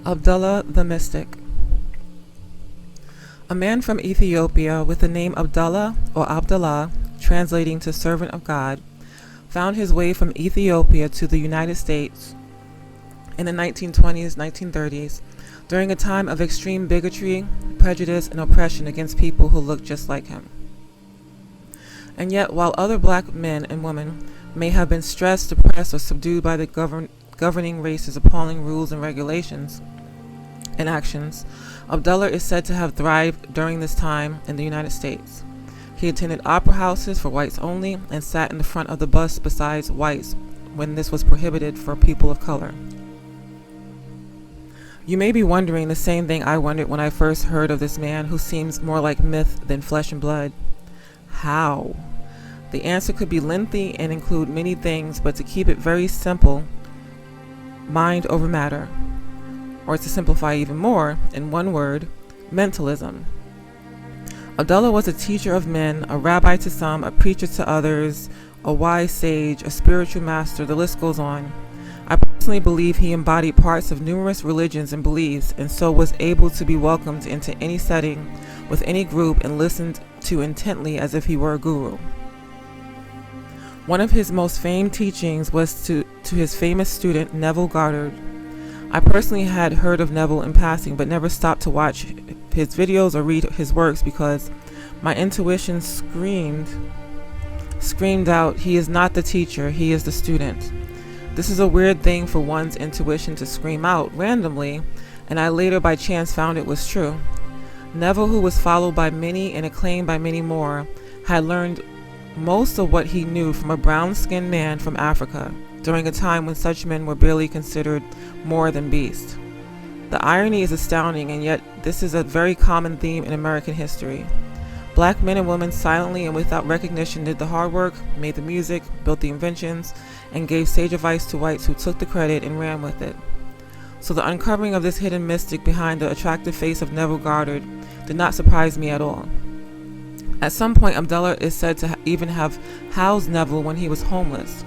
Abdullah the Mystic. A man from Ethiopia with the name Abdullah or Abdullah, translating to servant of God, found his way from Ethiopia to the United States in the 1920s, 1930s, during a time of extreme bigotry, prejudice, and oppression against people who looked just like him. And yet, while other black men and women may have been stressed, depressed, or subdued by the governing race's appalling rules and regulations and actions, Abdullah is said to have thrived during this time in the United States. He attended opera houses for whites only and sat in the front of the bus beside whites when this was prohibited for people of color. You may be wondering the same thing I wondered when I first heard of this man who seems more like myth than flesh and blood. How? The answer could be lengthy and include many things, but to keep it very simple, mind over matter. Or to simplify even more, in one word, mentalism. Abdullah was a teacher of men, a rabbi to some, a preacher to others, a wise sage, a spiritual master, the list goes on. I personally believe he embodied parts of numerous religions and beliefs, and so was able to be welcomed into any setting, with any group, and listened to intently as if he were a guru. One of his most famed teachings was to his famous student, Neville Goddard. I personally had heard of Neville in passing, but never stopped to watch his videos or read his works because my intuition screamed out, he is not the teacher, he is the student. This is a weird thing for one's intuition to scream out randomly, and I later by chance found it was true. Neville, who was followed by many and acclaimed by many more, had learned most of what he knew from a brown-skinned man from Africa, during a time when such men were barely considered more than beasts. The irony is astounding, and yet this is a very common theme in American history. Black men and women silently and without recognition did the hard work, made the music, built the inventions, and gave sage advice to whites who took the credit and ran with it. So the uncovering of this hidden mystic behind the attractive face of Neville Goddard did not surprise me at all. At some point, Abdullah is said to even have housed Neville when he was homeless.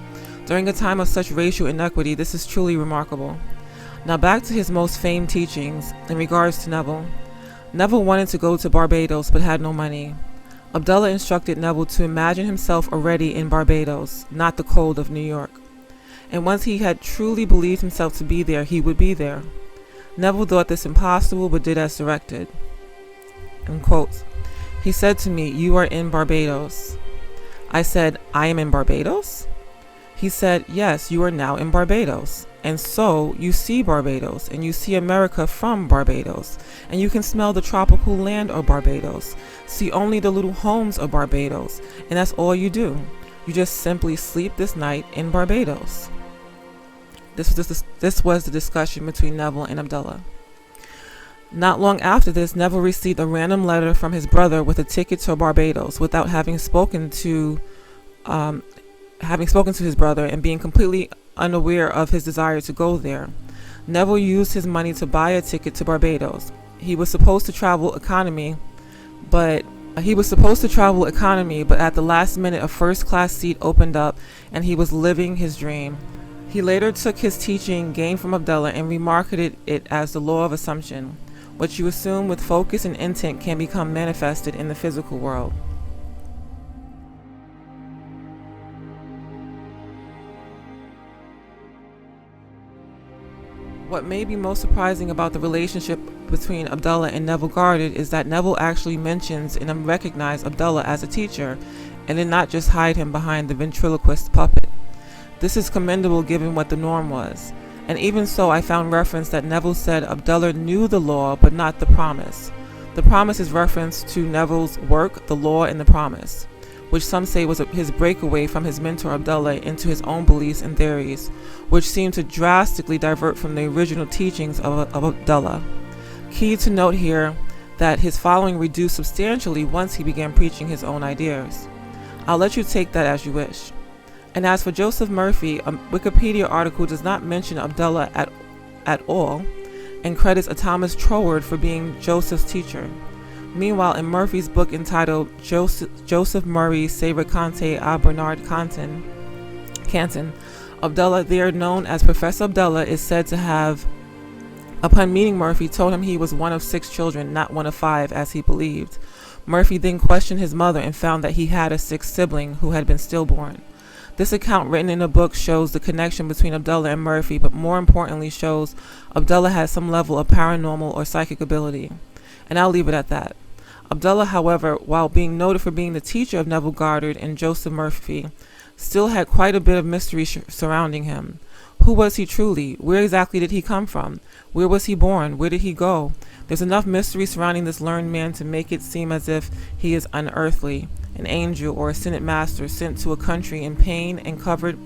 During a time of such racial inequity, this is truly remarkable. Now back to his most famed teachings in regards to Neville. Neville wanted to go to Barbados but had no money. Abdullah instructed Neville to imagine himself already in Barbados, not the cold of New York. And once he had truly believed himself to be there, he would be there. Neville thought this impossible but did as directed. In quotes, he said to me, "You are in Barbados." I said, "I am in Barbados?" He said, "Yes, you are now in Barbados. And so you see Barbados, and you see America from Barbados, and you can smell the tropical land of Barbados, see only the little homes of Barbados, and that's all you do. You just simply sleep this night in Barbados." This was the discussion between Neville and Abdullah. Not long after this, Neville received a random letter from his brother with a ticket to Barbados without having spoken to his brother and being completely unaware of his desire to go there. Neville used his money to buy a ticket to Barbados. He was supposed to travel economy, but at the last minute a first-class seat opened up and he was living his dream. He later took his teaching gained from Abdullah and remarketed it as the law of assumption. What you assume with focus and intent can become manifested in the physical world. What may be most surprising about the relationship between Abdullah and Neville Goddard is that Neville actually mentions and recognized Abdullah as a teacher and did not just hide him behind the ventriloquist puppet. This is commendable given what the norm was. And even so, I found reference that Neville said Abdullah knew the law but not the promise. The promise is reference to Neville's work, the law, and the promise, which some say was his breakaway from his mentor Abdullah into his own beliefs and theories, which seemed to drastically divert from the original teachings of Abdullah. Key to note here that his following reduced substantially once he began preaching his own ideas. I'll let you take that as you wish. And as for Joseph Murphy, a Wikipedia article does not mention Abdullah at all and credits a Thomas Troward for being Joseph's teacher. Meanwhile, in Murphy's book entitled Joseph Murray Se Raconte a Bernard Canton, Abdullah, there known as Professor Abdullah, is said to have Upon meeting Murphy, told him he was one of 6 children, not one of 5, as he believed. Murphy then questioned his mother and found that he had a 6th sibling who had been stillborn. This account, written in a book, shows the connection between Abdullah and Murphy, but more importantly shows Abdullah has some level of paranormal or psychic ability. And I'll leave it at that. Abdullah, however, while being noted for being the teacher of Neville Goddard and Joseph Murphy, still had quite a bit of mystery surrounding him. Who was he truly? Where exactly did he come from? Where was he born? Where did he go? There's enough mystery surrounding this learned man to make it seem as if he is unearthly, an angel or a ascended master sent to a country in pain and covered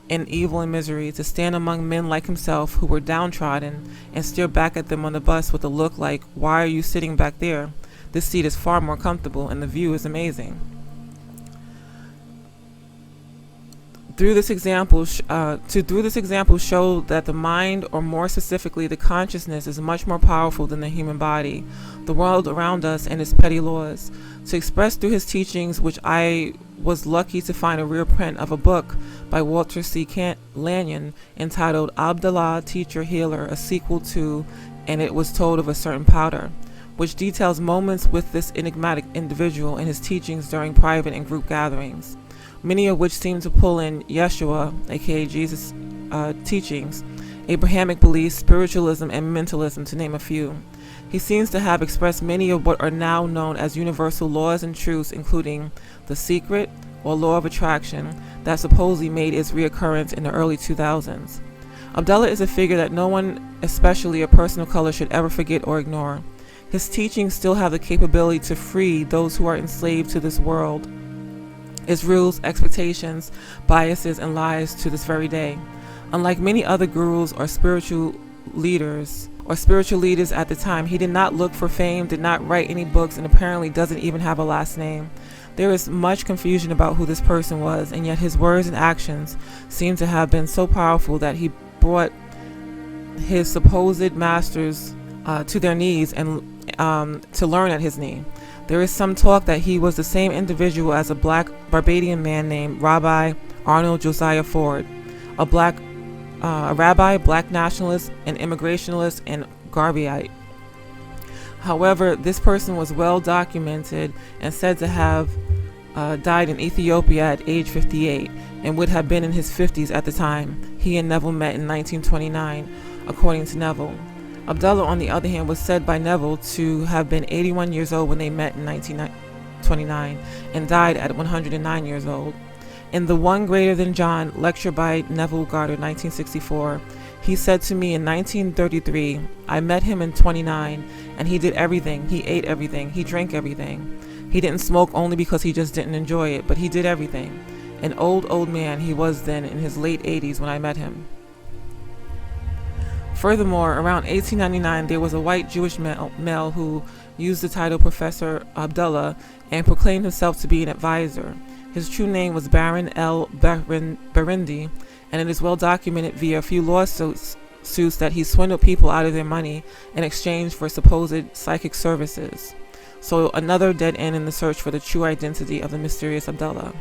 in evil and misery to stand among men like himself who were downtrodden and stare back at them on the bus with a look like, "Why are you sitting back there? This seat is far more comfortable and the view is amazing." Through this example show that the mind, or more specifically the consciousness, is much more powerful than the human body, the world around us, and its petty laws. To express through his teachings, which I was lucky to find a reprint of a book by Walter C. Lanyon entitled Abdullah, Teacher Healer, a sequel to And It Was Told of a Certain Powder, which details moments with this enigmatic individual in his teachings during private and group gatherings, many of which seem to pull in Yeshua, aka Jesus' teachings, Abrahamic beliefs, spiritualism, and mentalism, to name a few. He seems to have expressed many of what are now known as universal laws and truths, including the secret, or law of attraction, that supposedly made its reoccurrence in the early 2000s. Abdullah is a figure that no one, especially a person of color, should ever forget or ignore. His teachings still have the capability to free those who are enslaved to this world, its rules, expectations, biases, and lies to this very day. Unlike many other gurus or spiritual leaders at the time, he did not look for fame, did not write any books, and apparently doesn't even have a last name. There is much confusion about who this person was, and yet his words and actions seem to have been so powerful that he brought his supposed masters to their knees and to learn at his knee. There is some talk that he was the same individual as a black Barbadian man named Rabbi Arnold Josiah Ford, a rabbi, black nationalist, an immigrationalist, and Garveyite. However, this person was well documented and said to have died in Ethiopia at age 58 and would have been in his 50s at the time he and Neville met in 1929, according to Neville. Abdullah, on the other hand, was said by Neville to have been 81 years old when they met in 1929 and died at 109 years old. In the One Greater Than John lecture by Neville Goddard, 1964, he said to me in 1933, I met him in 29, and he did everything. He ate everything. He drank everything. He didn't smoke only because he just didn't enjoy it, but he did everything. An old man he was then, in his late 80s when I met him. Furthermore, around 1899, there was a white Jewish male who used the title Professor Abdullah and proclaimed himself to be an advisor. His true name was Baron L. Berendi, and it is well documented via a few lawsuits that he swindled people out of their money in exchange for supposed psychic services. So another dead end in the search for the true identity of the mysterious Abdullah.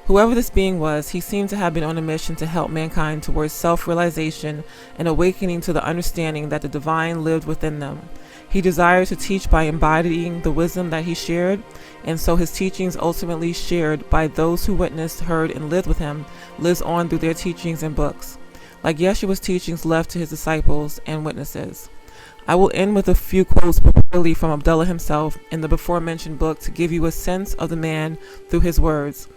Whoever this being was, he seemed to have been on a mission to help mankind towards self-realization and awakening to the understanding that the divine lived within them. He desired to teach by embodying the wisdom that he shared, and so his teachings, ultimately shared by those who witnessed, heard, and lived with him, lives on through their teachings and books, like Yeshua's teachings left to his disciples and witnesses. I will end with a few quotes purportedly from Abdullah himself in the before-mentioned book to give you a sense of the man through his words.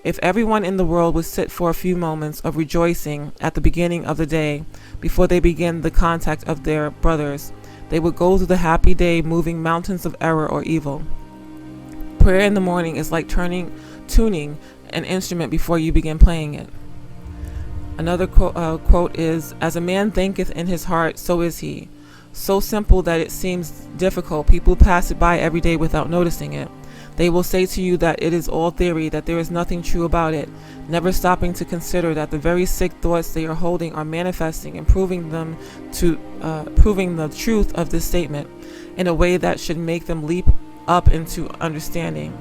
If everyone in the world would sit for a few moments of rejoicing at the beginning of the day, before they begin the contact of their brothers, they would go through the happy day moving mountains of error or evil. Prayer in the morning is like tuning an instrument before you begin playing it. Another quote is, as a man thinketh in his heart, so is he. So simple that it seems difficult, people pass it by every day without noticing it. They will say to you that it is all theory, that there is nothing true about it, never stopping to consider that the very sick thoughts they are holding are manifesting and proving the truth of this statement in a way that should make them leap up into understanding.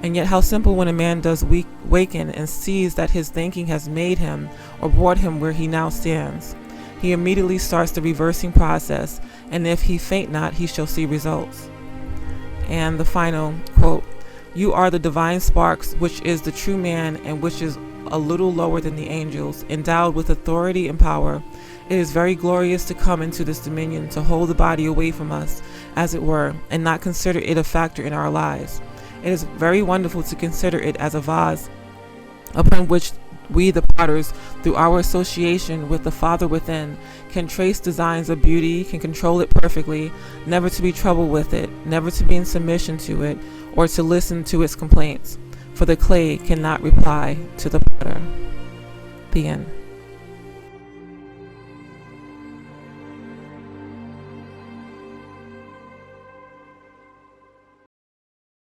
And yet how simple when a man does waken and sees that his thinking has made him or brought him where he now stands. he immediately starts the reversing process, and if he faint not, he shall see results. And the final quote, "You are the divine sparks, which is the true man, and which is a little lower than the angels, endowed with authority and power. It is very glorious to come into this dominion, to hold the body away from us, as it were, and not consider it a factor in our lives. It is very wonderful to consider it as a vase upon which we, the potters, through our association with the Father within, can trace designs of beauty, can control it perfectly, never to be troubled with it, never to be in submission to it, or to listen to its complaints. For the clay cannot reply to the potter." The end.